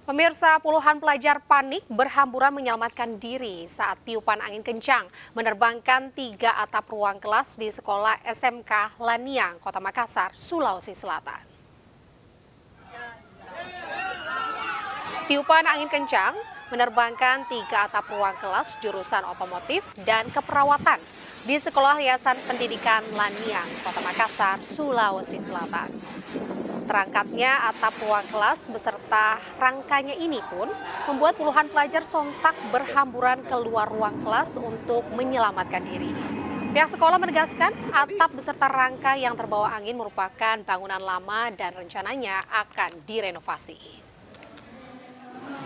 Pemirsa, puluhan pelajar panik berhamburan menyelamatkan diri saat tiupan angin kencang menerbangkan 3 atap ruang kelas di sekolah SMK Laniang, Kota Makassar, Sulawesi Selatan. Tiupan angin kencang menerbangkan 3 atap ruang kelas jurusan otomotif dan keperawatan di Sekolah Yayasan Pendidikan Laniang, Kota Makassar, Sulawesi Selatan. Terangkatnya atap ruang kelas beserta rangkanya ini pun membuat puluhan pelajar sontak berhamburan keluar ruang kelas untuk menyelamatkan diri. Pihak sekolah menegaskan atap beserta rangka yang terbawa angin merupakan bangunan lama dan rencananya akan direnovasi.